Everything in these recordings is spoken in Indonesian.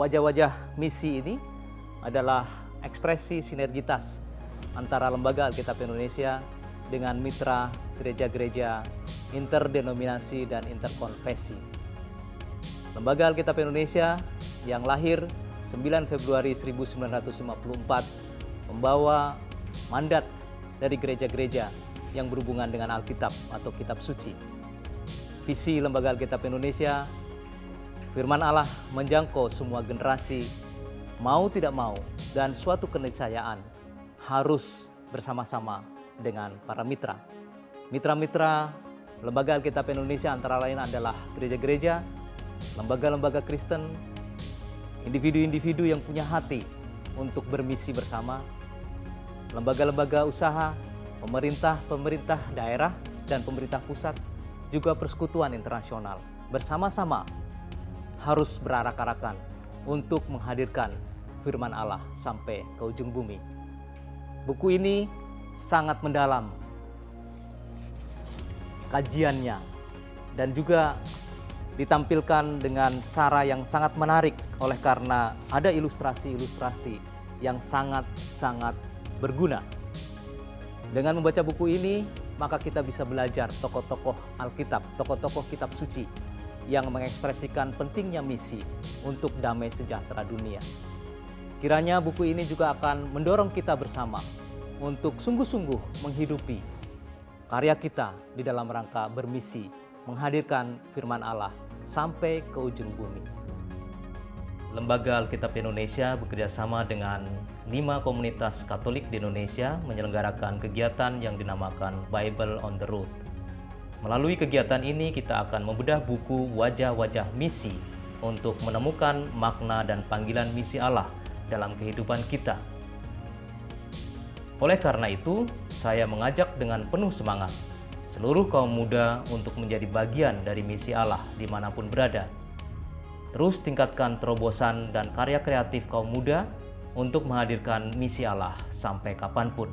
Wajah-wajah misi ini adalah ekspresi sinergitas antara Lembaga Alkitab Indonesia dengan mitra gereja-gereja interdenominasi dan interkonfesi. Lembaga Alkitab Indonesia yang lahir 9 Februari 1954 membawa mandat dari gereja-gereja yang berhubungan dengan Alkitab atau Kitab Suci. Visi Lembaga Alkitab Indonesia, firman Allah menjangkau semua generasi, mau tidak mau, dan suatu keniscayaan harus bersama-sama dengan para mitra. Mitra-mitra Lembaga Alkitab Indonesia antara lain adalah gereja-gereja, lembaga-lembaga Kristen, individu-individu yang punya hati untuk bermisi bersama, lembaga-lembaga usaha, pemerintah daerah dan pemerintah pusat, juga persekutuan internasional bersama-sama harus berarak-arakan untuk menghadirkan firman Allah sampai ke ujung bumi. Buku ini sangat mendalam kajiannya dan juga ditampilkan dengan cara yang sangat menarik oleh karena ada ilustrasi-ilustrasi yang sangat-sangat berguna. Dengan membaca buku ini, maka kita bisa belajar tokoh-tokoh Alkitab, tokoh-tokoh Kitab Suci yang mengekspresikan pentingnya misi untuk damai sejahtera dunia. Kiranya buku ini juga akan mendorong kita bersama untuk sungguh-sungguh menghidupi karya kita di dalam rangka bermisi, menghadirkan firman Allah sampai ke ujung bumi. Lembaga Alkitab Indonesia bekerjasama dengan 5 komunitas Katolik di Indonesia menyelenggarakan kegiatan yang dinamakan Bible on the Road. Melalui kegiatan ini kita akan membedah buku Wajah-Wajah Misi untuk menemukan makna dan panggilan misi Allah dalam kehidupan kita. Oleh karena itu, saya mengajak dengan penuh semangat seluruh kaum muda untuk menjadi bagian dari misi Allah dimanapun berada. Terus tingkatkan terobosan dan karya kreatif kaum muda untuk menghadirkan misi Allah sampai kapanpun.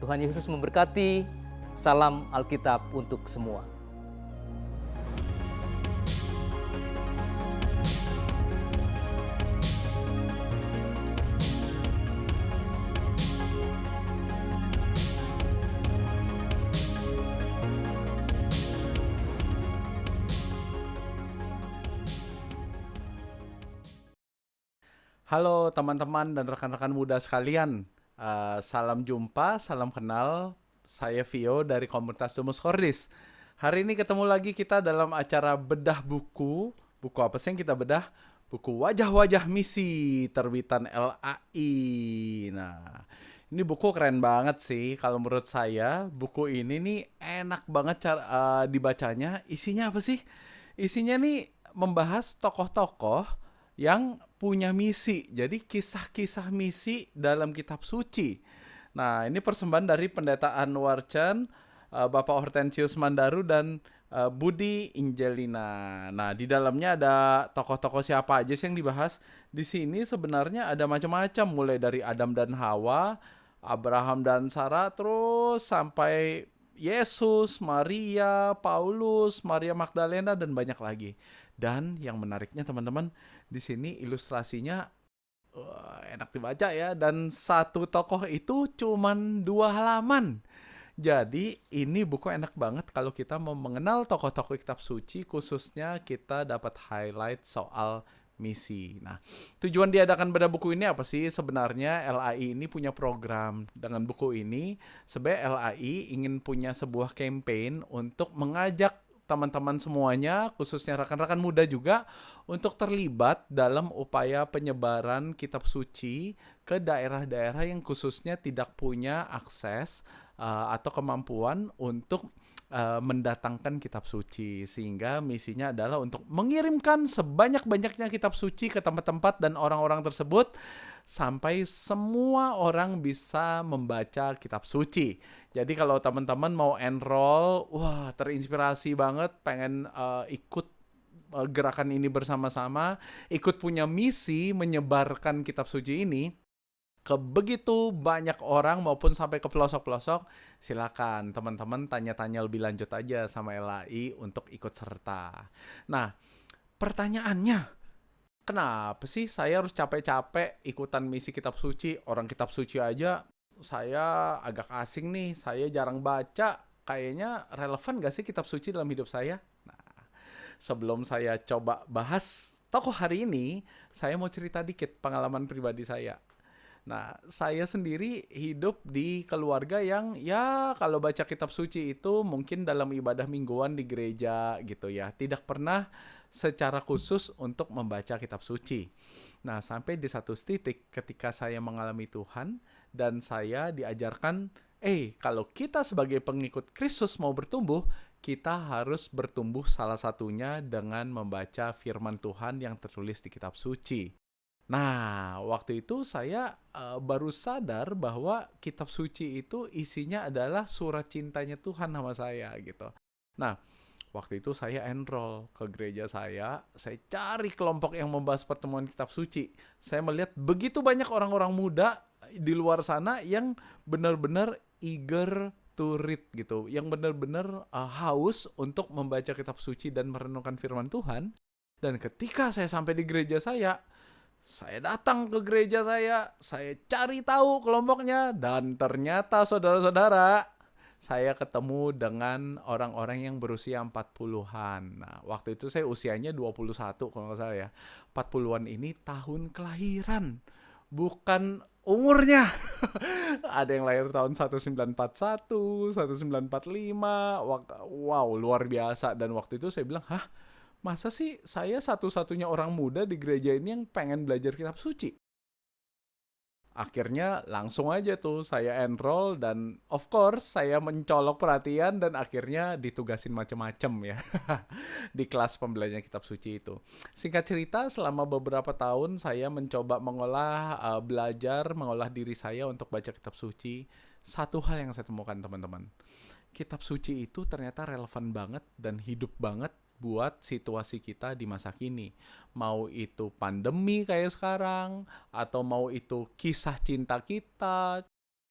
Tuhan Yesus memberkati. Salam Alkitab untuk semua. Halo teman-teman dan rekan-rekan muda sekalian, salam jumpa, salam kenal. Saya Vio dari komunitas Domus Cordis. Hari ini ketemu lagi kita dalam acara bedah buku. Buku apa sih yang kita bedah? Buku Wajah-Wajah Misi terbitan LAI. Nah, ini buku keren banget sih. Kalau menurut saya, buku ini nih enak banget dibacanya. Isinya apa sih? Isinya nih membahas tokoh-tokoh yang punya misi. Jadi kisah-kisah misi dalam kitab suci. Nah, ini persembahan dari Pendeta Anwar Chan, Bapak Hortensius Mandaru, dan Budi Injelina. Nah, di dalamnya ada tokoh-tokoh siapa aja sih yang dibahas. Di sini sebenarnya ada macam-macam, mulai dari Adam dan Hawa, Abraham dan Sarah, terus sampai Yesus, Maria, Paulus, Maria Magdalena, dan banyak lagi. Dan yang menariknya teman-teman, di sini ilustrasinya enak dibaca ya, dan satu tokoh itu cuman 2 halaman. Jadi ini buku enak banget kalau kita mau mengenal tokoh-tokoh kitab suci, khususnya kita dapat highlight soal misi. Nah, tujuan diadakan bedah buku ini apa sih? Sebenarnya LAI ini punya program. Dengan buku ini, sebenarnya LAI ingin punya sebuah campaign untuk mengajak teman-teman semuanya, khususnya rekan-rekan muda juga, untuk terlibat dalam upaya penyebaran kitab suci ke daerah-daerah yang khususnya tidak punya akses atau kemampuan untuk mendatangkan kitab suci. Sehingga misinya adalah untuk mengirimkan sebanyak-banyaknya kitab suci ke tempat-tempat dan orang-orang tersebut sampai semua orang bisa membaca kitab suci. Jadi kalau teman-teman mau enroll, wah terinspirasi banget, pengen ikut gerakan ini bersama-sama, ikut punya misi menyebarkan kitab suci ini ke begitu banyak orang maupun sampai ke pelosok-pelosok, silakan teman-teman tanya-tanya lebih lanjut aja sama LAI untuk ikut serta. Nah, pertanyaannya, kenapa sih saya harus capek-capek ikutan misi kitab suci? Orang kitab suci aja saya agak asing nih, saya jarang baca. Kayaknya relevan gak sih kitab suci dalam hidup saya? Nah, sebelum saya coba bahas tokoh hari ini, saya mau cerita dikit pengalaman pribadi saya. Nah, saya sendiri hidup di keluarga yang ya kalau baca kitab suci itu mungkin dalam ibadah mingguan di gereja gitu ya. Tidak pernah secara khusus untuk membaca kitab suci. Nah, sampai di satu titik ketika saya mengalami Tuhan dan saya diajarkan, kalau kita sebagai pengikut Kristus mau bertumbuh, kita harus bertumbuh salah satunya dengan membaca firman Tuhan yang tertulis di kitab suci. Nah, waktu itu saya baru sadar bahwa kitab suci itu isinya adalah surat cintanya Tuhan sama saya gitu. Nah, waktu itu saya enroll ke gereja saya cari kelompok yang membahas pertemuan kitab suci. Saya melihat begitu banyak orang-orang muda di luar sana yang benar-benar eager to read gitu, yang benar-benar haus untuk membaca kitab suci dan merenungkan firman Tuhan. Dan ketika saya sampai di gereja saya datang ke gereja saya cari tahu kelompoknya, dan ternyata saudara-saudara, saya ketemu dengan orang-orang yang berusia 40-an. Nah, waktu itu saya usianya 21 kalau nggak salah ya. 40-an ini tahun kelahiran, bukan umurnya. Ada yang lahir tahun 1941, 1945. Wow, luar biasa. Dan waktu itu saya bilang, hah? Masa sih saya satu-satunya orang muda di gereja ini yang pengen belajar kitab suci? Akhirnya langsung aja tuh saya enroll dan of course saya mencolok perhatian dan akhirnya ditugasin macem-macem ya di kelas pembelajaran kitab suci itu. Singkat cerita, selama beberapa tahun saya mencoba mengolah diri saya untuk baca kitab suci. Satu hal yang saya temukan teman-teman, kitab suci itu ternyata relevan banget dan hidup banget buat situasi kita di masa kini. Mau itu pandemi kayak sekarang, atau mau itu kisah cinta kita,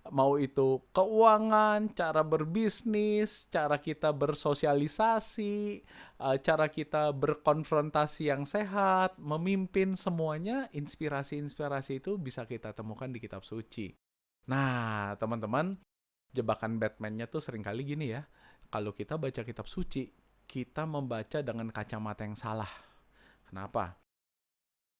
mau itu keuangan, cara berbisnis, cara kita bersosialisasi, cara kita berkonfrontasi yang sehat, memimpin, semuanya inspirasi-inspirasi itu bisa kita temukan di kitab suci. Nah, teman-teman, jebakan Batman-nya tuh seringkali gini ya. Kalau kita baca kitab suci, kita membaca dengan kacamata yang salah. Kenapa?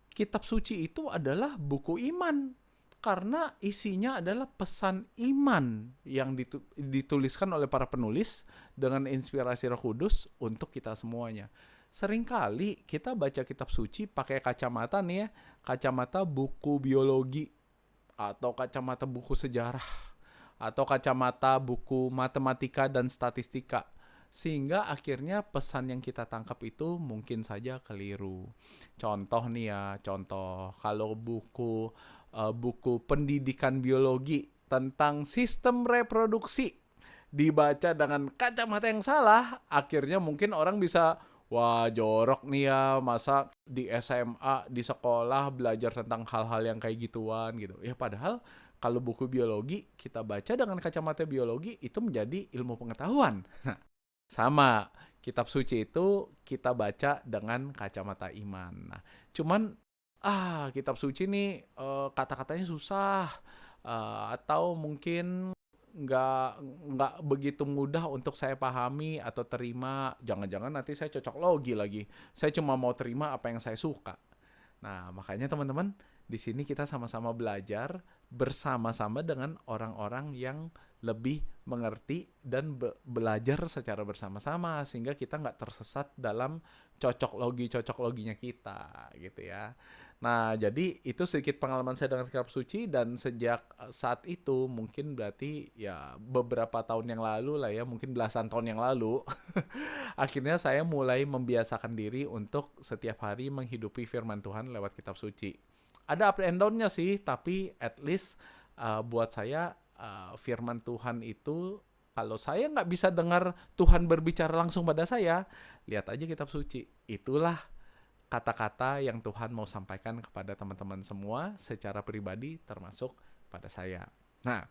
Kitab suci itu adalah buku iman. Karena isinya adalah pesan iman yang dituliskan oleh para penulis dengan inspirasi Roh Kudus untuk kita semuanya. Seringkali kita baca kitab suci pakai kacamata nih ya, kacamata buku biologi, atau kacamata buku sejarah, atau kacamata buku matematika dan statistika. Sehingga akhirnya pesan yang kita tangkap itu mungkin saja keliru. Contoh nih ya, kalau buku pendidikan biologi tentang sistem reproduksi dibaca dengan kacamata yang salah, akhirnya mungkin orang bisa, wah jorok nih ya, masa di SMA, di sekolah belajar tentang hal-hal yang kayak gituan gitu. Ya padahal kalau buku biologi kita baca dengan kacamata biologi itu menjadi ilmu pengetahuan. Sama, kitab suci itu kita baca dengan kacamata iman. Nah, cuman kitab suci nih kata-katanya susah, atau mungkin nggak begitu mudah untuk saya pahami atau terima. Jangan-jangan nanti saya cocok logi lagi. Saya cuma mau terima apa yang saya suka. Nah, makanya teman-teman, di sini kita sama-sama belajar bersama-sama dengan orang-orang yang lebih mengerti dan belajar secara bersama-sama sehingga kita nggak tersesat dalam cocok loginya kita gitu ya. Nah, jadi itu sedikit pengalaman saya dengan kitab suci, dan sejak saat itu mungkin berarti ya beberapa tahun yang lalu lah ya, mungkin belasan tahun yang lalu akhirnya saya mulai membiasakan diri untuk setiap hari menghidupi firman Tuhan lewat kitab suci. Ada up and down-nya sih, tapi at least buat saya firman Tuhan itu, kalau saya nggak bisa dengar Tuhan berbicara langsung pada saya, lihat aja kitab suci. Itulah kata-kata yang Tuhan mau sampaikan kepada teman-teman semua secara pribadi, termasuk pada saya. Nah,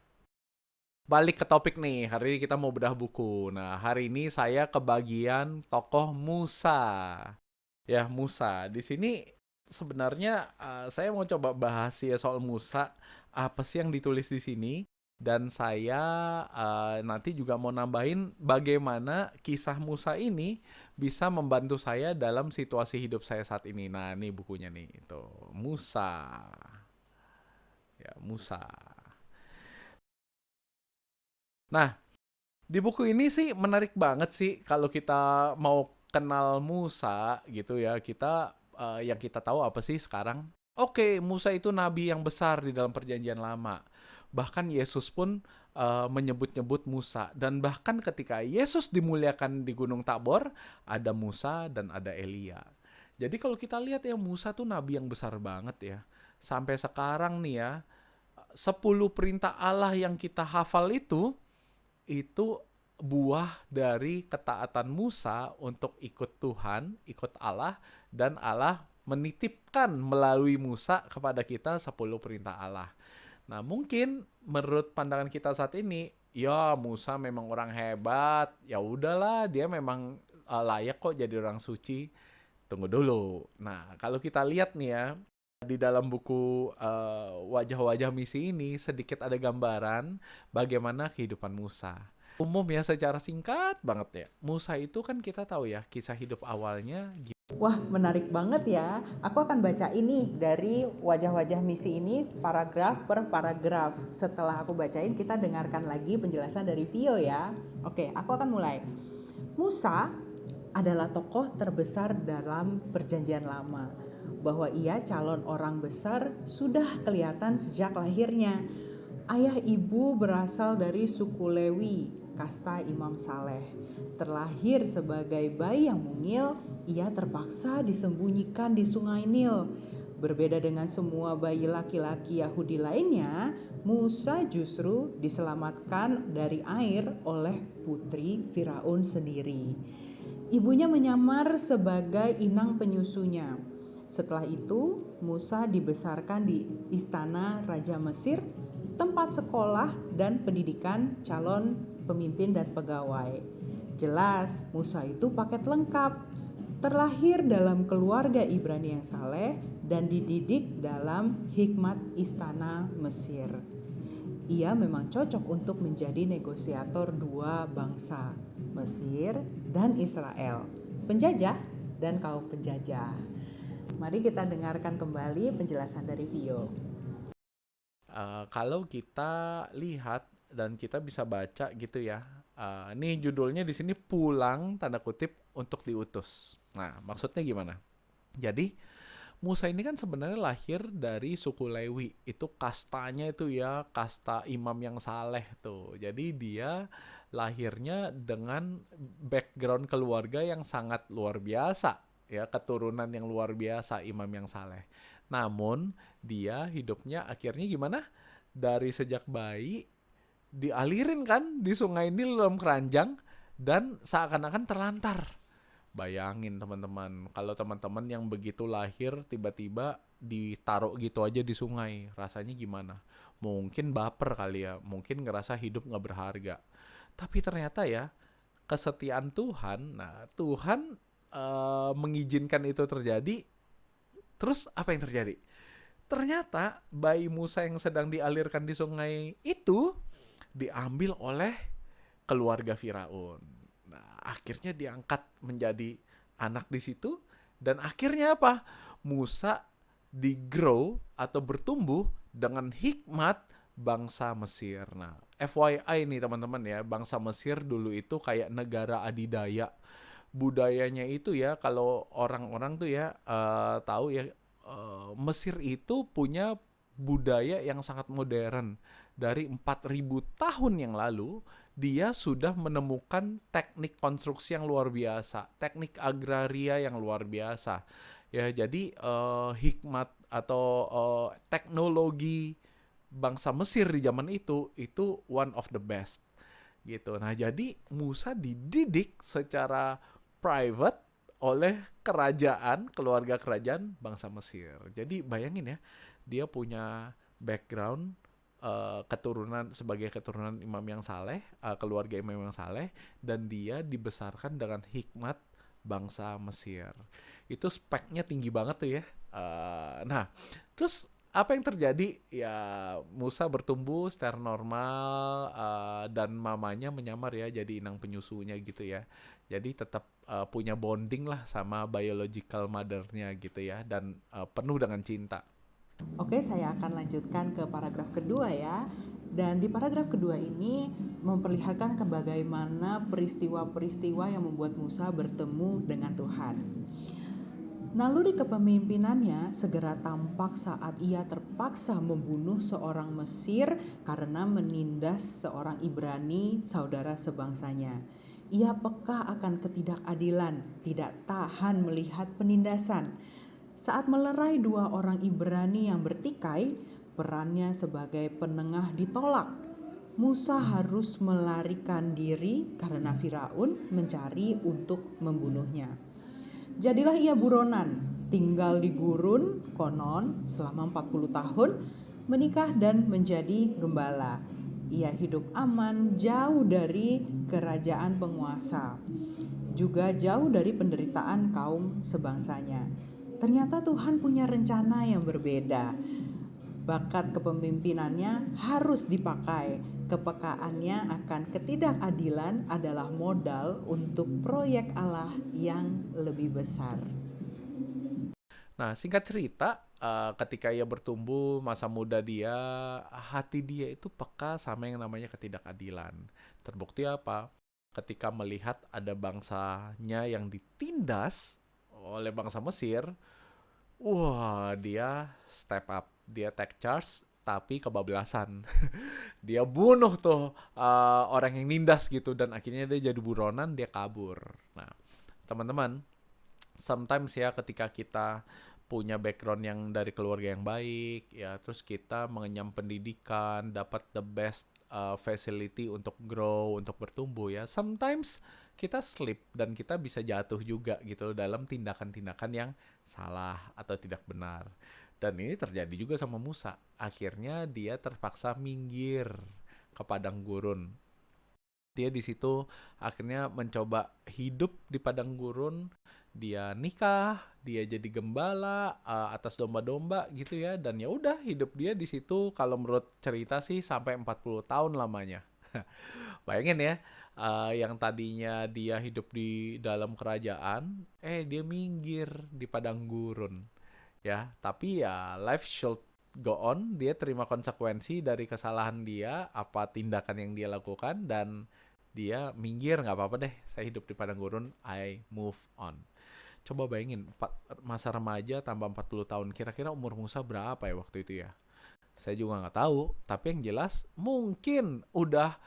balik ke topik nih, hari ini kita mau bedah buku. Nah, hari ini saya ke bagian tokoh Musa. Ya, Musa. Di sini Sebenarnya saya mau coba bahas ya soal Musa, apa sih yang ditulis di sini, dan saya nanti juga mau nambahin bagaimana kisah Musa ini bisa membantu saya dalam situasi hidup saya saat ini. Nah, ini bukunya nih, itu Musa. Ya, Musa. Nah, di buku ini sih menarik banget sih kalau kita mau kenal Musa gitu ya. Kita yang kita tahu apa sih sekarang? Oke, Musa itu nabi yang besar di dalam perjanjian lama. Bahkan Yesus pun menyebut-nyebut Musa. Dan bahkan ketika Yesus dimuliakan di Gunung Tabor, ada Musa dan ada Elia. Jadi kalau kita lihat ya, Musa tuh nabi yang besar banget ya. Sampai sekarang nih ya, 10 perintah Allah yang kita hafal itu buah dari ketaatan Musa untuk ikut Tuhan, ikut Allah, dan Allah menitipkan melalui Musa kepada kita 10 perintah Allah. Nah, mungkin menurut pandangan kita saat ini, ya Musa memang orang hebat, ya udahlah dia memang layak kok jadi orang suci. Tunggu dulu. Nah, kalau kita lihat nih ya, di dalam buku wajah-wajah misi ini sedikit ada gambaran bagaimana kehidupan Musa. Umum ya, secara singkat banget ya. Musa itu kan kita tahu ya kisah hidup awalnya. Wah, menarik banget ya. Aku akan baca ini dari wajah-wajah misi ini paragraf per paragraf. Setelah aku bacain, kita dengarkan lagi penjelasan dari Vio ya. Oke, aku akan mulai. Musa adalah tokoh terbesar dalam perjanjian lama. Bahwa ia calon orang besar sudah kelihatan sejak lahirnya. Ayah ibu berasal dari suku Lewi, kasta Imam Saleh. Terlahir sebagai bayi yang mungil, ia terpaksa disembunyikan di Sungai Nil. Berbeda dengan semua bayi laki-laki Yahudi lainnya, Musa justru diselamatkan dari air oleh putri Firaun sendiri. Ibunya menyamar sebagai inang penyusunya. Setelah itu, Musa dibesarkan di istana Raja Mesir, tempat sekolah dan pendidikan calon pemimpin dan pegawai. Jelas, Musa itu paket lengkap. Terlahir dalam keluarga Ibrani yang saleh dan dididik dalam hikmat istana Mesir. Ia memang cocok untuk menjadi negosiator dua bangsa, Mesir dan Israel, penjajah dan kaum penjajah. Mari kita dengarkan kembali penjelasan dari Vio. Kalau kita lihat dan kita bisa baca gitu ya. Ini judulnya di sini pulang tanda kutip untuk diutus. Nah, maksudnya gimana? Jadi Musa ini kan sebenarnya lahir dari suku Lewi. Itu kastanya itu ya, kasta imam yang saleh tuh. Jadi dia lahirnya dengan background keluarga yang sangat luar biasa. Ya, keturunan yang luar biasa, imam yang saleh. Namun, dia hidupnya akhirnya gimana? Dari sejak bayi, dialirin kan di sungai Nil dalam keranjang, dan seakan-akan terlantar. Bayangin teman-teman, kalau teman-teman yang begitu lahir tiba-tiba ditaruh gitu aja di sungai, rasanya gimana? Mungkin baper kali ya, mungkin ngerasa hidup gak berharga. Tapi ternyata ya, kesetiaan Tuhan, nah Tuhan mengizinkan itu terjadi. Terus apa yang terjadi? Ternyata bayi Musa yang sedang dialirkan di sungai itu diambil oleh keluarga Firaun. Nah, akhirnya diangkat menjadi anak di situ, dan akhirnya apa? Musa digrow atau bertumbuh dengan hikmat bangsa Mesir. Nah, FYI nih teman-teman ya, bangsa Mesir dulu itu kayak negara adidaya. Budayanya itu ya, kalau orang-orang tuh ya tahu ya, Mesir itu punya budaya yang sangat modern. Dari 4.000 tahun yang lalu, dia sudah menemukan teknik konstruksi yang luar biasa, teknik agraria yang luar biasa. Ya, jadi hikmat atau teknologi bangsa Mesir di zaman itu one of the best. Gitu. Nah, jadi Musa dididik secara private oleh kerajaan, keluarga kerajaan bangsa Mesir. Jadi bayangin ya, dia punya background keturunan sebagai keturunan imam yang saleh, keluarga imam yang saleh, dan dia dibesarkan dengan hikmat bangsa Mesir. Itu speknya tinggi banget tuh ya. Nah, terus apa yang terjadi? Ya, Musa bertumbuh secara normal, dan mamanya menyamar ya jadi inang penyusunya gitu ya. Jadi tetap punya bonding lah sama biological mother-nya gitu ya, dan penuh dengan cinta. Oke, saya akan lanjutkan ke paragraf kedua ya. Dan di paragraf kedua ini memperlihatkan bagaimana peristiwa-peristiwa yang membuat Musa bertemu dengan Tuhan. Naluri kepemimpinannya segera tampak saat ia terpaksa membunuh seorang Mesir karena menindas seorang Ibrani, saudara sebangsanya. Ia peka akan ketidakadilan, tidak tahan melihat penindasan. Saat melerai dua orang Ibrani yang bertikai, perannya sebagai penengah ditolak. Musa harus melarikan diri karena Firaun mencari untuk membunuhnya. Jadilah ia buronan, tinggal di gurun konon selama 40 tahun, menikah dan menjadi gembala. Ia hidup aman jauh dari kerajaan penguasa, juga jauh dari penderitaan kaum sebangsanya. Ternyata Tuhan punya rencana yang berbeda. Bakat kepemimpinannya harus dipakai. Kepekaannya akan ketidakadilan adalah modal untuk proyek Allah yang lebih besar. Nah, singkat cerita, ketika ia bertumbuh, masa muda dia, hati dia itu peka sama yang namanya ketidakadilan. Terbukti apa? Ketika melihat ada bangsanya yang ditindas oleh bangsa Mesir, wah, dia step up, dia take charge, tapi kebablasan. Dia bunuh tuh orang yang nindas gitu, dan akhirnya dia jadi buronan, dia kabur. Nah, teman-teman, sometimes ya ketika kita punya background yang dari keluarga yang baik ya, terus kita mengenyam pendidikan, dapat the best facility untuk grow, untuk bertumbuh ya, sometimes kita slip dan kita bisa jatuh juga gitu dalam tindakan-tindakan yang salah atau tidak benar. Dan ini terjadi juga sama Musa. Akhirnya dia terpaksa minggir ke padang gurun. Dia di situ akhirnya mencoba hidup di padang gurun. Dia nikah, dia jadi gembala atas domba-domba gitu ya, dan ya udah hidup dia di situ kalau menurut cerita sih sampai 40 tahun lamanya. Bayangin ya, yang tadinya dia hidup di dalam kerajaan, dia minggir di padang gurun. Ya, tapi ya life should go on, dia terima konsekuensi dari kesalahan dia, apa tindakan yang dia lakukan, dan dia minggir, nggak apa-apa deh, saya hidup di padang gurun, I move on. Coba bayangin, masa remaja tambah 40 tahun, kira-kira umur Musa berapa ya waktu itu ya? Saya juga nggak tahu, tapi yang jelas mungkin udah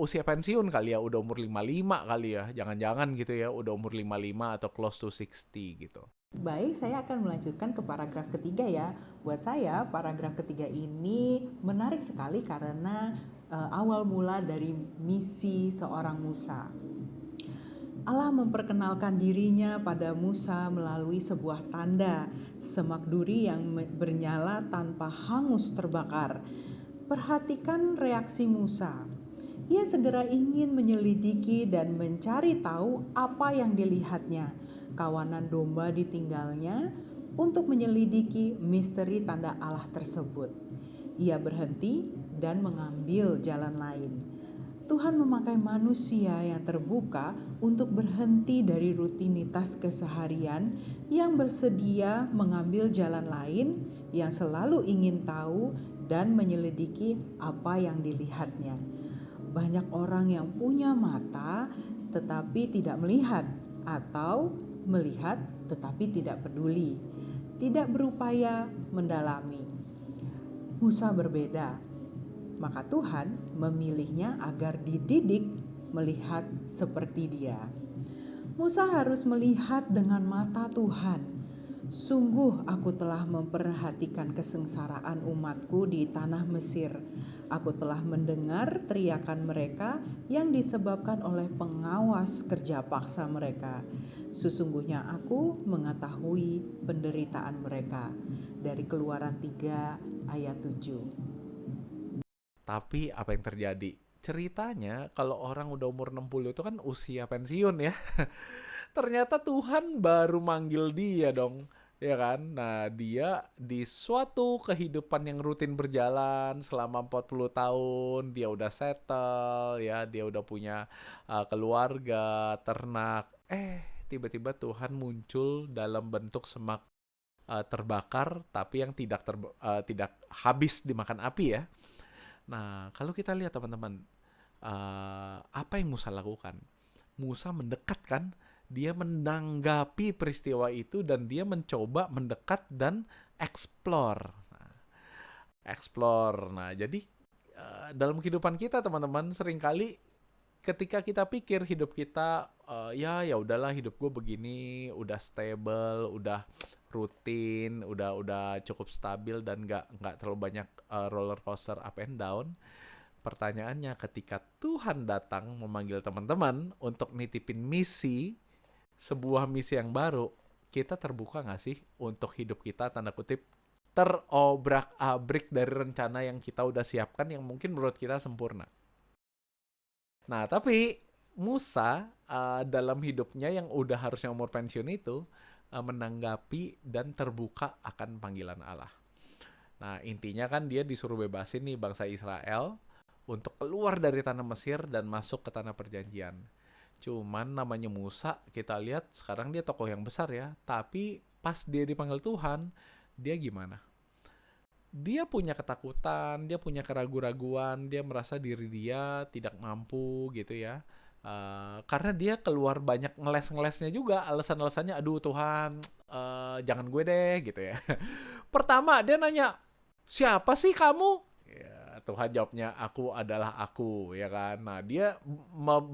usia pensiun kali ya, udah umur 55 kali ya, jangan-jangan gitu ya, udah umur 55 atau close to 60 gitu. Baik, saya akan melanjutkan ke paragraf ketiga ya. Buat saya, paragraf ketiga ini menarik sekali karena awal mula dari misi seorang Musa. Allah memperkenalkan dirinya pada Musa melalui sebuah tanda, semak duri yang bernyala tanpa hangus terbakar. Perhatikan reaksi Musa. Ia segera ingin menyelidiki dan mencari tahu apa yang dilihatnya. Kawanan domba ditinggalnya untuk menyelidiki misteri tanda Allah tersebut. Ia berhenti dan mengambil jalan lain. Tuhan memakai manusia yang terbuka untuk berhenti dari rutinitas keseharian, yang bersedia mengambil jalan lain, yang selalu ingin tahu dan menyelidiki apa yang dilihatnya. Banyak orang yang punya mata tetapi tidak melihat, atau melihat tetapi tidak peduli, tidak berupaya mendalami. Musa berbeda. Maka Tuhan memilihnya agar dididik melihat seperti dia. Musa harus melihat dengan mata Tuhan. Sungguh aku telah memperhatikan kesengsaraan umatku di tanah Mesir. Aku telah mendengar teriakan mereka yang disebabkan oleh pengawas kerja paksa mereka. Sesungguhnya aku mengetahui penderitaan mereka. Dari Keluaran 3 ayat 7. Tapi apa yang terjadi? Ceritanya kalau orang udah umur 60 itu kan usia pensiun ya. Ternyata Tuhan baru manggil dia dong, ya kan? Nah, dia di suatu kehidupan yang rutin berjalan selama 40 tahun, dia udah settle, ya, dia udah punya keluarga, ternak. Tiba-tiba Tuhan muncul dalam bentuk semak terbakar, tapi yang tidak habis dimakan api ya. Nah, kalau kita lihat teman-teman, apa yang Musa lakukan? Musa mendekat kan? Dia menanggapi peristiwa itu dan dia mencoba mendekat dan explore. Nah, jadi dalam kehidupan kita teman-teman seringkali ketika kita pikir hidup kita ya udahlah hidup gue begini, udah stable, udah rutin, udah cukup stabil dan nggak terlalu banyak roller coaster up and down. Pertanyaannya ketika Tuhan datang memanggil teman-teman untuk nitipin misi, sebuah misi yang baru, kita terbuka nggak sih untuk hidup kita tanda kutip terobrak-abrik dari rencana yang kita udah siapkan yang mungkin menurut kita sempurna. Nah, tapi Musa dalam hidupnya yang udah harusnya umur pensiun itu menanggapi dan terbuka akan panggilan Allah. Nah, intinya kan dia disuruh bebasin nih bangsa Israel untuk keluar dari tanah Mesir dan masuk ke tanah perjanjian. Cuman namanya Musa, kita lihat sekarang dia tokoh yang besar ya, tapi pas dia dipanggil Tuhan, dia gimana? Dia punya ketakutan, dia punya keraguan-raguan, dia merasa diri dia tidak mampu gitu ya. Karena dia keluar banyak ngeles-ngelesnya juga, alasan-alasannya, aduh Tuhan, jangan gue deh gitu ya. Pertama dia nanya, siapa sih kamu? Ya, Tuhan jawabnya, aku adalah aku, ya kan. Nah dia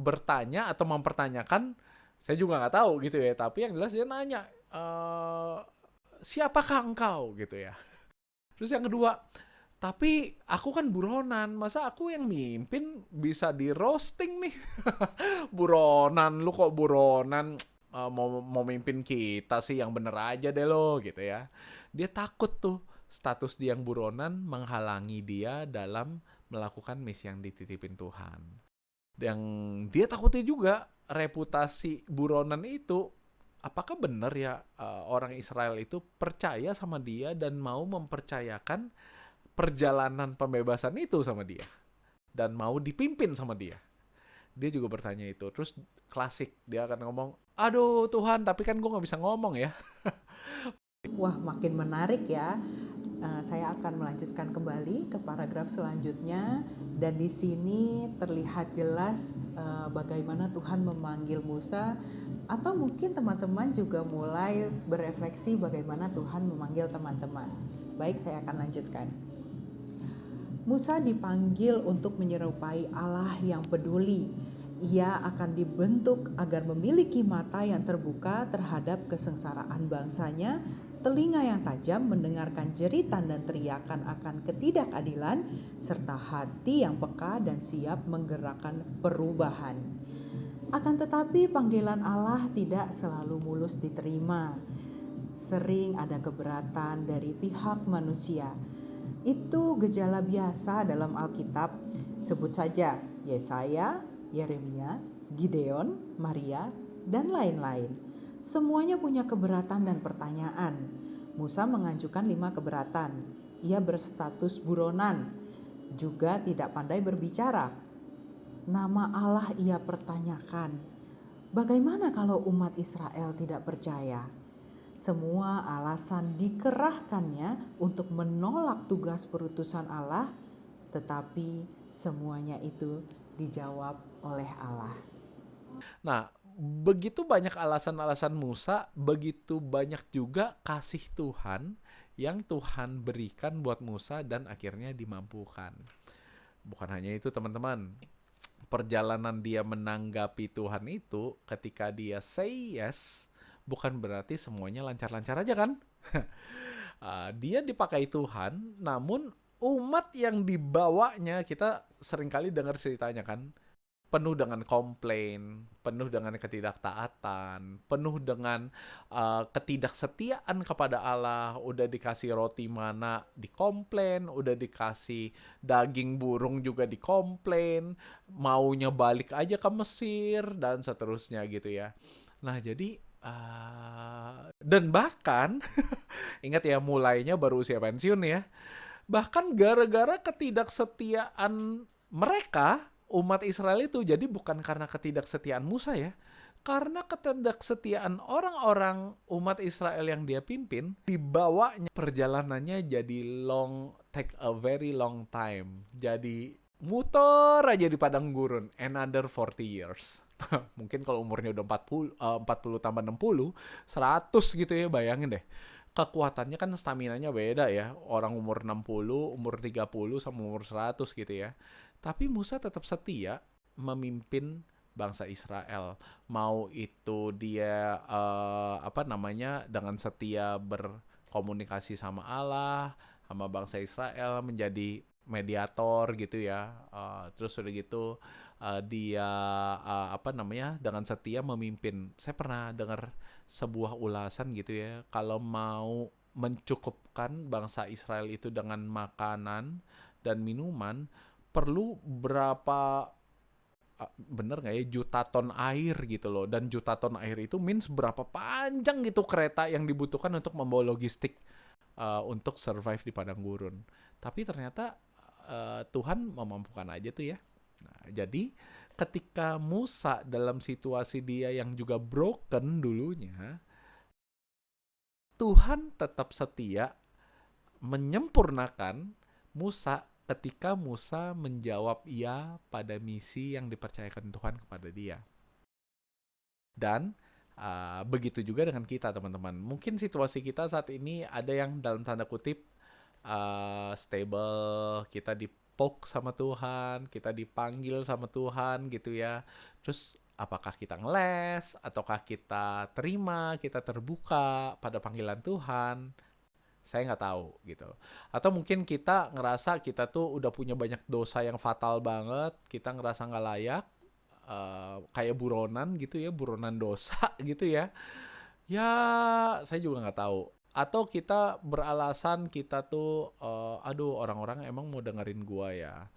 bertanya atau mempertanyakan, saya juga nggak tahu gitu ya. Tapi yang jelas dia nanya, siapakah engkau gitu ya. Terus yang kedua, tapi aku kan buronan, masa aku yang mimpin bisa di roasting nih? Buronan, lu kok buronan? Mau mimpin kita sih yang bener aja deh lo gitu ya. Dia takut tuh status dia yang buronan menghalangi dia dalam melakukan misi yang dititipin Tuhan. Yang dia takutin juga reputasi buronan itu, apakah benar ya orang Israel itu percaya sama dia dan mau mempercayakan perjalanan pembebasan itu sama dia dan mau dipimpin sama dia? Dia juga bertanya itu. Terus klasik, dia akan ngomong, aduh Tuhan, tapi kan gue gak bisa ngomong ya. Wah, makin menarik ya. Saya akan melanjutkan kembali ke paragraf selanjutnya, dan di sini terlihat jelas bagaimana Tuhan memanggil Musa, atau mungkin teman-teman juga mulai berefleksi bagaimana Tuhan memanggil teman-teman. Baik, saya akan lanjutkan. Musa dipanggil untuk menyerupai Allah yang peduli. Ia akan dibentuk agar memiliki mata yang terbuka terhadap kesengsaraan bangsanya, telinga yang tajam mendengarkan jeritan dan teriakan akan ketidakadilan, serta hati yang peka dan siap menggerakkan perubahan. Akan tetapi panggilan Allah tidak selalu mulus diterima. Sering ada keberatan dari pihak manusia. Itu gejala biasa dalam Alkitab. Sebut saja Yesaya, Yeremia, Gideon, Maria, dan lain-lain. Semuanya punya keberatan dan pertanyaan. Musa mengajukan 5 keberatan. Ia berstatus buronan, juga tidak pandai berbicara. Nama Allah ia pertanyakan. Bagaimana kalau umat Israel tidak percaya? Semua alasan dikerahkannya untuk menolak tugas perutusan Allah, tetapi semuanya itu dijawab oleh Allah. Nah, begitu banyak alasan-alasan Musa, begitu banyak juga kasih Tuhan yang Tuhan berikan buat Musa dan akhirnya dimampukan. Bukan hanya itu teman-teman, perjalanan dia menanggapi Tuhan itu ketika dia say yes, bukan berarti semuanya lancar-lancar aja kan? Dia dipakai Tuhan, namun umat yang dibawanya, kita seringkali dengar ceritanya kan, penuh dengan komplain, penuh dengan ketidaktaatan, penuh dengan ketidaksetiaan kepada Allah. Udah dikasih roti mana dikomplain, udah dikasih daging burung juga dikomplain, maunya balik aja ke Mesir dan seterusnya gitu ya. Nah, jadi dan bahkan ingat ya, mulainya baru usia pensiun ya. Bahkan gara-gara ketidaksetiaan mereka, umat Israel itu, jadi bukan karena ketidaksetiaan Musa ya, karena ketidaksetiaan orang-orang umat Israel yang dia pimpin, dibawanya perjalanannya jadi take a very long time. Jadi muter aja di padang gurun, another 40 years. Mungkin kalau umurnya udah 40 tambah 60, 100 gitu ya, bayangin deh. Kekuatannya kan staminanya beda ya. Orang umur 60, umur 30 sama umur 100 gitu ya. Tapi Musa tetap setia memimpin bangsa Israel. Mau itu dia dengan setia berkomunikasi sama Allah, sama bangsa Israel, menjadi mediator gitu ya. Terus udah gitu dia dengan setia memimpin. Saya pernah dengar sebuah ulasan gitu ya, kalau mau mencukupkan bangsa Israel itu dengan makanan dan minuman, perlu berapa bener nggak ya, juta ton air gitu loh. Dan juta ton air itu means berapa panjang gitu kereta yang dibutuhkan untuk membawa logistik untuk survive di padang gurun. Tapi ternyata Tuhan memampukan aja tuh ya. Nah, jadi ketika Musa dalam situasi dia yang juga broken dulunya, Tuhan tetap setia menyempurnakan Musa ketika Musa menjawab iya pada misi yang dipercayakan Tuhan kepada dia. Dan begitu juga dengan kita, teman-teman. Mungkin situasi kita saat ini ada yang dalam tanda kutip stable, kita dipoke sama Tuhan, kita dipanggil sama Tuhan gitu ya. Terus apakah kita ngeles, ataukah kita terima, kita terbuka pada panggilan Tuhan? Saya nggak tahu gitu. Atau mungkin kita ngerasa kita tuh udah punya banyak dosa yang fatal banget, kita ngerasa nggak layak, kayak buronan gitu ya, buronan dosa gitu ya. Ya, saya juga nggak tahu. Atau kita beralasan kita tuh, aduh, orang-orang emang mau dengerin gua ya.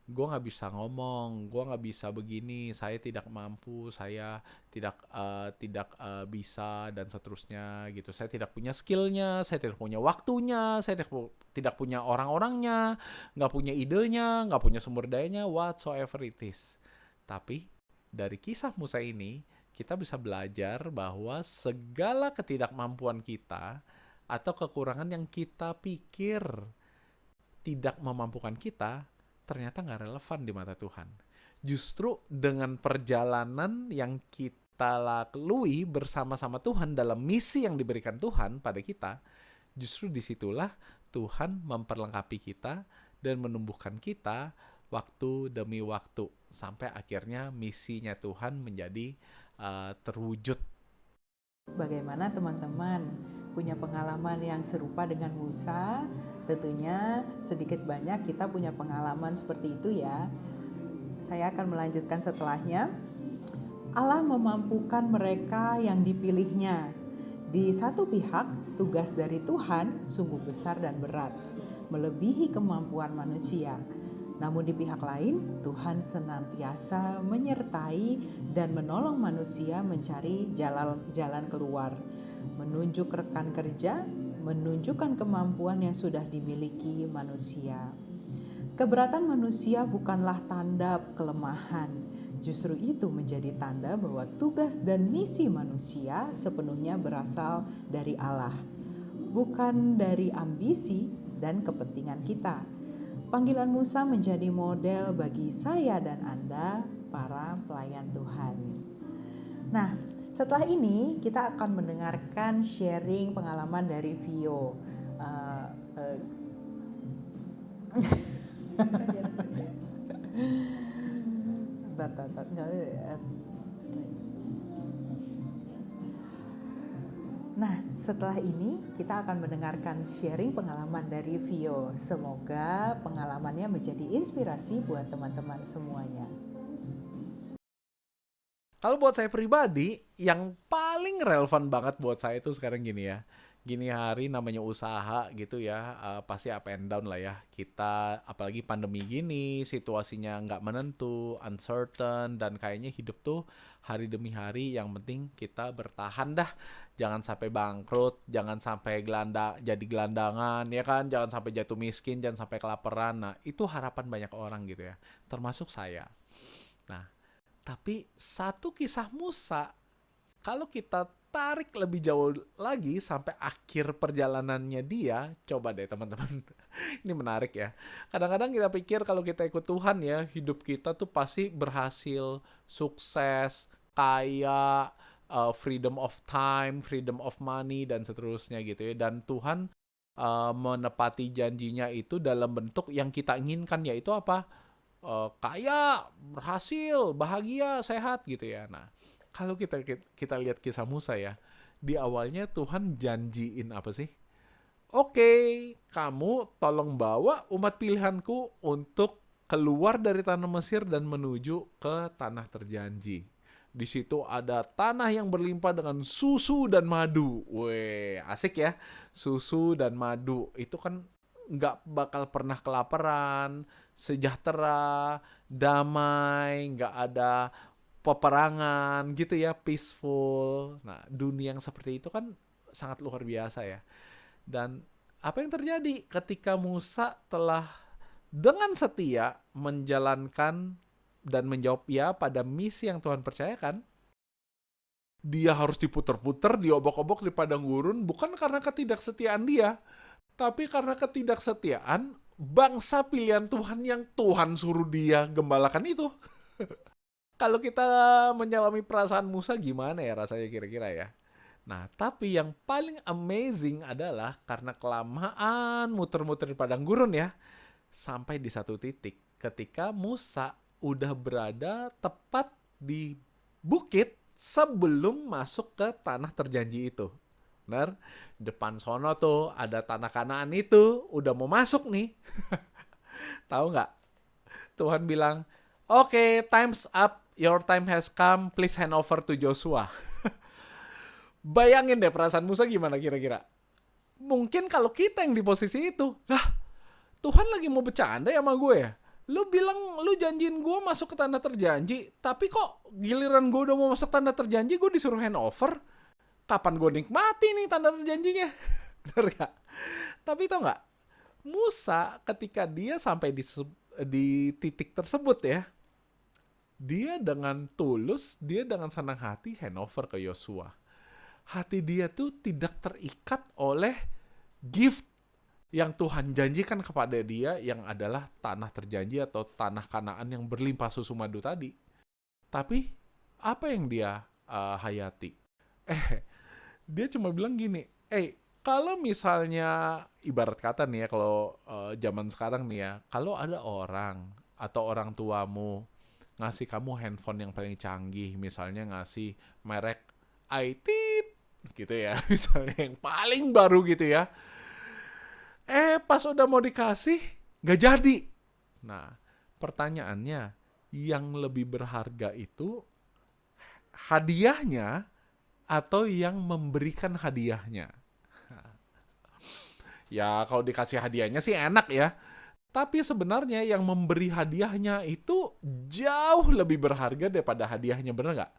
Gua nggak bisa ngomong, gua nggak bisa begini, saya tidak mampu, saya tidak bisa dan seterusnya gitu. Saya tidak punya skillnya, saya tidak punya waktunya, saya tidak punya orang-orangnya, nggak punya idenya, nggak punya sumber dayanya, whatsoever it is. Tapi dari kisah Musa ini, kita bisa belajar bahwa segala ketidakmampuan kita atau kekurangan yang kita pikir tidak memampukan kita, ternyata nggak relevan di mata Tuhan. Justru dengan perjalanan yang kita lalui bersama-sama Tuhan dalam misi yang diberikan Tuhan pada kita, justru disitulah Tuhan memperlengkapi kita dan menumbuhkan kita waktu demi waktu, sampai akhirnya misinya Tuhan menjadi terwujud. Bagaimana teman-teman punya pengalaman yang serupa dengan Musa? Tentunya sedikit banyak kita punya pengalaman seperti itu ya. Saya akan melanjutkan setelahnya. Allah memampukan mereka yang dipilihnya. Di satu pihak, tugas dari Tuhan sungguh besar dan berat, melebihi kemampuan manusia. Namun di pihak lain, Tuhan senantiasa menyertai dan menolong manusia mencari jalan keluar, menunjuk rekan kerja, menunjukkan kemampuan yang sudah dimiliki manusia. Keberatan manusia bukanlah tanda kelemahan, justru itu menjadi tanda bahwa tugas dan misi manusia sepenuhnya berasal dari Allah, bukan dari ambisi dan kepentingan kita. Panggilan Musa menjadi model bagi saya dan Anda, para pelayan Tuhan. Nah, setelah ini kita akan mendengarkan sharing pengalaman dari Vio. Nah, setelah ini kita akan mendengarkan sharing pengalaman dari Vio. Semoga pengalamannya menjadi inspirasi buat teman-teman semuanya. Kalau buat saya pribadi, yang paling relevan banget buat saya itu sekarang gini ya. gini hari namanya usaha gitu ya, pasti up and down lah ya. Kita apalagi pandemi gini, situasinya nggak menentu, uncertain, dan kayaknya hidup tuh hari demi hari yang penting kita bertahan dah. Jangan sampai bangkrut, jangan sampai jadi gelandangan ya kan, jangan sampai jatuh miskin, jangan sampai kelaparan. Nah, itu harapan banyak orang gitu ya, termasuk saya. Nah, tapi satu kisah Musa, kalau kita tarik lebih jauh lagi sampai akhir perjalanannya dia, coba deh teman-teman. Ini menarik ya. Kadang-kadang kita pikir kalau kita ikut Tuhan ya, hidup kita tuh pasti berhasil, sukses, kaya, freedom of time, freedom of money, dan seterusnya gitu ya. Dan Tuhan menepati janjinya itu dalam bentuk yang kita inginkan, yaitu apa? Kaya, berhasil, bahagia, sehat gitu ya. Nah, kalau kita lihat kisah Musa ya, di awalnya Tuhan janjiin apa sih? Oke, kamu tolong bawa umat pilihanku untuk keluar dari tanah Mesir dan menuju ke tanah terjanji. Di situ ada tanah yang berlimpah dengan susu dan madu. Weh, asik ya. Susu dan madu. Itu kan nggak bakal pernah kelaparan, sejahtera, damai, nggak ada peperangan gitu ya, peaceful. Nah, dunia yang seperti itu kan sangat luar biasa ya. Dan apa yang terjadi ketika Musa telah dengan setia menjalankan dan menjawab ya pada misi yang Tuhan percayakan, dia harus diputer-puter, diobok-obok di padang gurun, bukan karena ketidaksetiaan dia, tapi karena ketidaksetiaan bangsa pilihan Tuhan yang Tuhan suruh dia gembalakan itu. Kalau kita menyelami perasaan Musa, gimana ya rasanya kira-kira ya? Nah, tapi yang paling amazing adalah karena kelamaan muter-muter di padang gurun ya, sampai di satu titik ketika Musa udah berada tepat di bukit sebelum masuk ke tanah terjanji itu. Benar? Depan sono tuh ada tanah Kanaan itu, udah mau masuk nih. Tahu nggak? Tuhan bilang, "Oke, time's up. Your time has come, please hand over to Joshua." Bayangin deh perasaan Musa gimana kira-kira. Mungkin kalau kita yang di posisi itu, lah Tuhan lagi mau bercanda ya sama gue ya? Lu bilang lu janjiin gue masuk ke tanah terjanji, tapi kok giliran gue udah mau masuk tanah terjanji gue disuruh hand over? Kapan gue nikmati nih tanah terjanjinya? Bener gak? Tapi tau gak? Musa ketika dia sampai di titik tersebut ya, dia dengan tulus, dia dengan senang hati handover ke Yosua. Hati dia tuh tidak terikat oleh gift yang Tuhan janjikan kepada dia, yang adalah tanah terjanji atau tanah Kanaan yang berlimpah susu madu tadi. Tapi apa yang dia hayati? Dia cuma bilang gini, kalau misalnya ibarat kata nih ya, kalau zaman sekarang nih ya, kalau ada orang atau orang tuamu ngasih kamu handphone yang paling canggih, misalnya ngasih merek iTit gitu ya, misalnya yang paling baru gitu ya, pas udah mau dikasih nggak jadi. Nah, pertanyaannya, yang lebih berharga itu hadiahnya atau yang memberikan hadiahnya? Ya kalau dikasih hadiahnya sih enak ya, tapi sebenarnya yang memberi hadiahnya itu jauh lebih berharga daripada hadiahnya, bener nggak?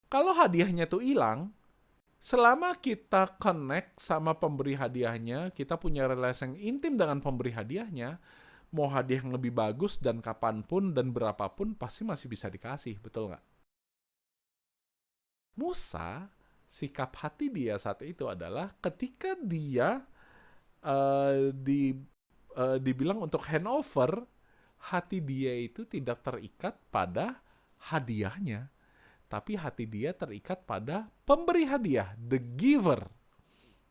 Kalau hadiahnya tuh hilang, selama kita connect sama pemberi hadiahnya, kita punya relasi yang intim dengan pemberi hadiahnya, mau hadiah yang lebih bagus dan kapanpun dan berapapun pasti masih bisa dikasih, betul nggak? Musa, sikap hati dia saat itu adalah ketika dia dibilang untuk handover, hati dia itu tidak terikat pada hadiahnya, tapi hati dia terikat pada pemberi hadiah, the giver.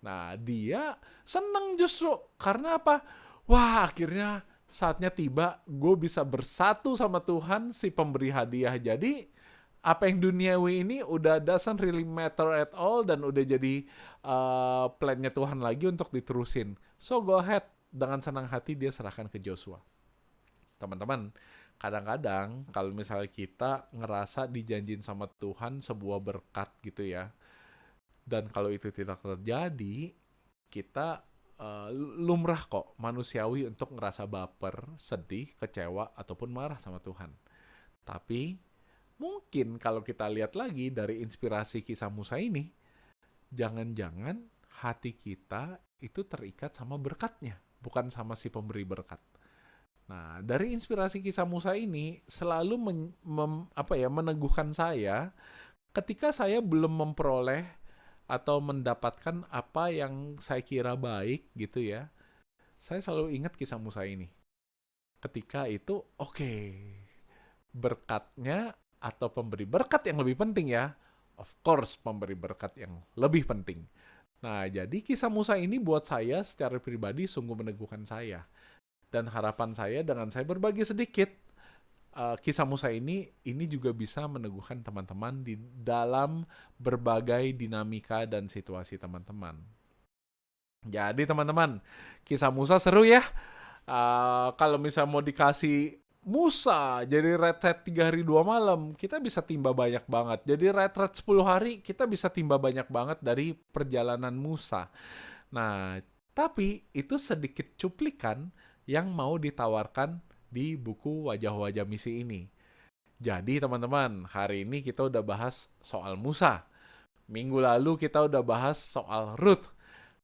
Nah, dia senang justru karena apa? Wah, akhirnya saatnya tiba, gue bisa bersatu sama Tuhan, si pemberi hadiah. Jadi apa yang duniawi ini udah doesn't really matter at all, dan udah jadi plan-nya Tuhan lagi untuk diterusin. So go ahead, dengan senang hati dia serahkan ke Joshua. Teman-teman, kadang-kadang kalau misalnya kita ngerasa dijanjin sama Tuhan sebuah berkat gitu ya, dan kalau itu tidak terjadi, kita lumrah kok, manusiawi untuk ngerasa baper, sedih, kecewa, ataupun marah sama Tuhan. Tapi mungkin kalau kita lihat lagi dari inspirasi kisah Musa ini, jangan-jangan hati kita itu terikat sama berkatnya, bukan sama si pemberi berkat. Nah, dari inspirasi kisah Musa ini selalu meneguhkan saya ketika saya belum memperoleh atau mendapatkan apa yang saya kira baik gitu ya. Saya selalu ingat kisah Musa ini. Ketika itu, oke, berkatnya atau pemberi berkat yang lebih penting ya. Of course, pemberi berkat yang lebih penting. Nah, jadi kisah Musa ini buat saya secara pribadi sungguh meneguhkan saya. Dan harapan saya dengan saya berbagi sedikit, kisah Musa ini juga bisa meneguhkan teman-teman di dalam berbagai dinamika dan situasi teman-teman. Jadi teman-teman, kisah Musa seru ya. Kalau misalnya mau dikasih Musa jadi retret 3 hari 2 malam, kita bisa timba banyak banget. Jadi retret 10 hari, kita bisa timba banyak banget dari perjalanan Musa. Nah, tapi itu sedikit cuplikan yang mau ditawarkan di buku Wajah-Wajah Misi ini. Jadi teman-teman, hari ini kita udah bahas soal Musa. Minggu lalu kita udah bahas soal Ruth.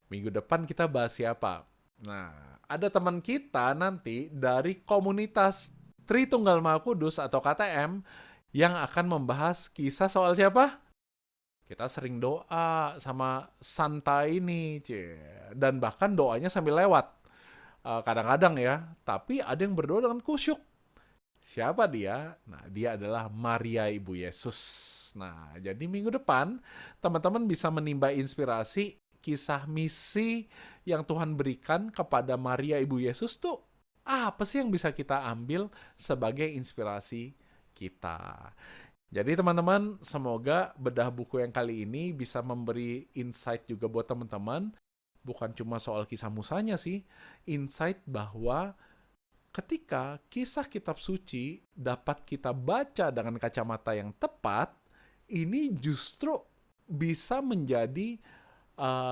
Minggu depan kita bahas siapa? Nah, ada teman kita nanti dari komunitas Tritunggal Maha Kudus atau KTM yang akan membahas kisah soal siapa? Kita sering doa sama santai ini, dan bahkan doanya sambil lewat. Kadang-kadang ya, tapi ada yang berdoa dengan kusyuk. Siapa dia? Nah, dia adalah Maria Ibu Yesus. Nah, jadi minggu depan teman-teman bisa menimba inspirasi kisah misi yang Tuhan berikan kepada Maria Ibu Yesus tuh apa sih yang bisa kita ambil sebagai inspirasi kita. Jadi teman-teman, semoga bedah buku yang kali ini bisa memberi insight juga buat teman-teman. Bukan cuma soal kisah Musanya sih, insight bahwa ketika kisah kitab suci dapat kita baca dengan kacamata yang tepat, ini justru bisa menjadi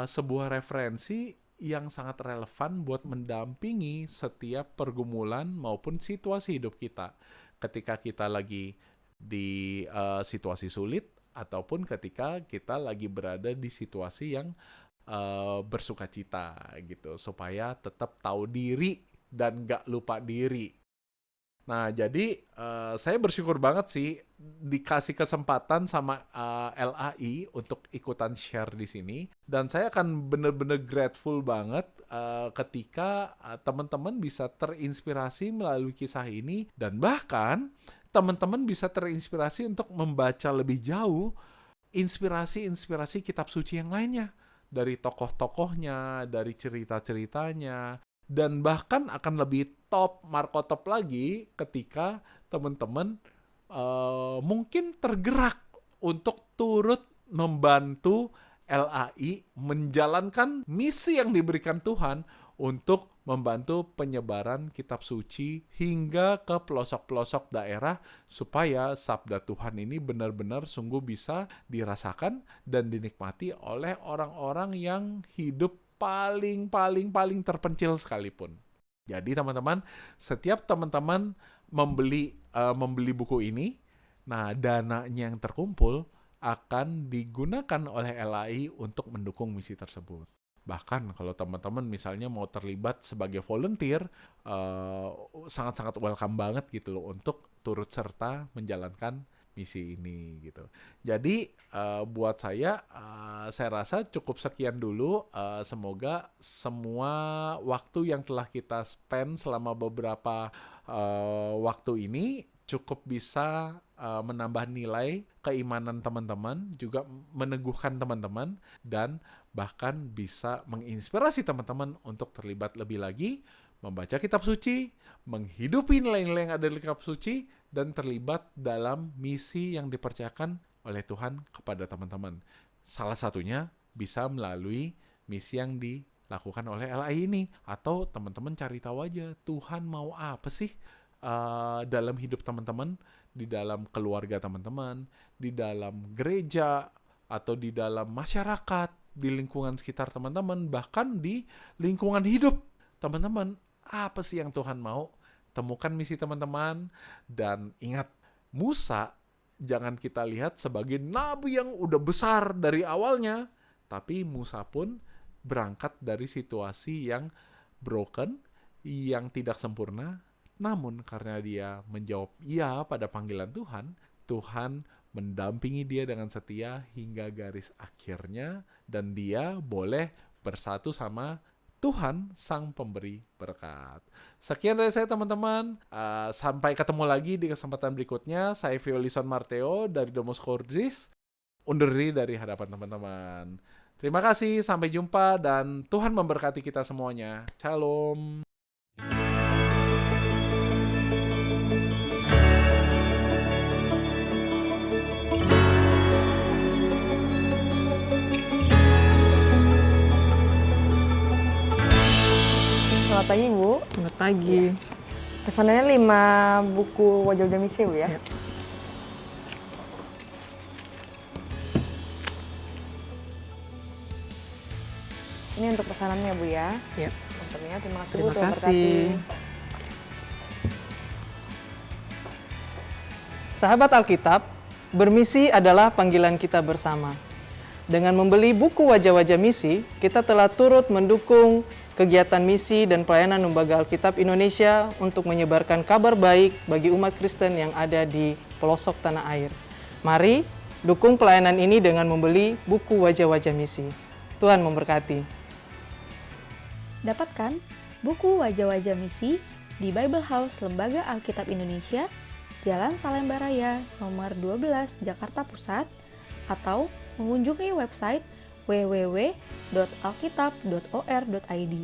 sebuah referensi yang sangat relevan buat mendampingi setiap pergumulan maupun situasi hidup kita. Ketika kita lagi di situasi sulit, ataupun ketika kita lagi berada di situasi yang bersukacita gitu, supaya tetap tahu diri dan gak lupa diri. Nah, jadi saya bersyukur banget sih dikasih kesempatan sama LAI untuk ikutan share di sini, dan saya akan bener-bener grateful banget ketika teman-teman bisa terinspirasi melalui kisah ini, dan bahkan teman-teman bisa terinspirasi untuk membaca lebih jauh inspirasi-inspirasi kitab suci yang lainnya. Dari tokoh-tokohnya, dari cerita-ceritanya, dan bahkan akan lebih Marco top lagi ketika teman-teman mungkin tergerak untuk turut membantu LAI menjalankan misi yang diberikan Tuhan untuk membantu penyebaran kitab suci hingga ke pelosok-pelosok daerah, supaya sabda Tuhan ini benar-benar sungguh bisa dirasakan dan dinikmati oleh orang-orang yang hidup paling terpencil sekalipun. Jadi teman-teman, setiap teman-teman membeli buku ini, nah dananya yang terkumpul akan digunakan oleh LAI untuk mendukung misi tersebut. Bahkan kalau teman-teman misalnya mau terlibat sebagai volunteer, sangat-sangat welcome banget gitu loh untuk turut serta menjalankan misi ini gitu. Jadi buat saya rasa cukup sekian dulu. Semoga semua waktu yang telah kita spend selama beberapa waktu ini cukup bisa menambah nilai keimanan teman-teman, juga meneguhkan teman-teman, dan bahkan bisa menginspirasi teman-teman untuk terlibat lebih lagi, membaca kitab suci, menghidupi nilai-nilai yang ada di kitab suci, dan terlibat dalam misi yang dipercayakan oleh Tuhan kepada teman-teman. Salah satunya bisa melalui misi yang dilakukan oleh LAI ini. Atau teman-teman cari tahu aja, Tuhan mau apa sih dalam hidup teman-teman, di dalam keluarga teman-teman, di dalam gereja, atau di dalam masyarakat. di lingkungan sekitar teman-teman, bahkan di lingkungan hidup teman-teman. Apa sih yang Tuhan mau? Temukan misi teman-teman, dan ingat, Musa jangan kita lihat sebagai nabi yang udah besar dari awalnya, tapi Musa pun berangkat dari situasi yang broken, yang tidak sempurna, namun karena dia menjawab iya pada panggilan Tuhan, Tuhan mendampingi dia dengan setia hingga garis akhirnya, dan dia boleh bersatu sama Tuhan sang pemberi berkat. Sekian dari saya teman-teman. Sampai ketemu lagi di kesempatan berikutnya. Saya Violison Marteo dari Domus Cordis. Undur diri dari hadapan teman-teman. Terima kasih, sampai jumpa, dan Tuhan memberkati kita semuanya. Shalom. Selamat pagi, Bu. Selamat pagi. Pesanannya 5 buku wajah-wajah misi, Bu ya. Ya. Ini untuk pesanannya, Bu ya. Ya. Tentunya terima kasih, Bu. Terima Tuhan kasih. berkati. Sahabat Alkitab, bermisi adalah panggilan kita bersama. Dengan membeli buku wajah-wajah misi, kita telah turut mendukung kegiatan misi dan pelayanan Lembaga Alkitab Indonesia untuk menyebarkan kabar baik bagi umat Kristen yang ada di pelosok tanah air. Mari dukung pelayanan ini dengan membeli buku wajah-wajah misi. Tuhan memberkati. Dapatkan buku wajah-wajah misi di Bible House Lembaga Alkitab Indonesia, Jalan Salemba Raya, nomor 12, Jakarta Pusat, atau mengunjungi website www.alkitab.or.id.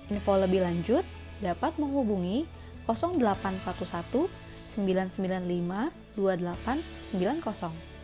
Info lebih lanjut dapat menghubungi 0811 995 2890.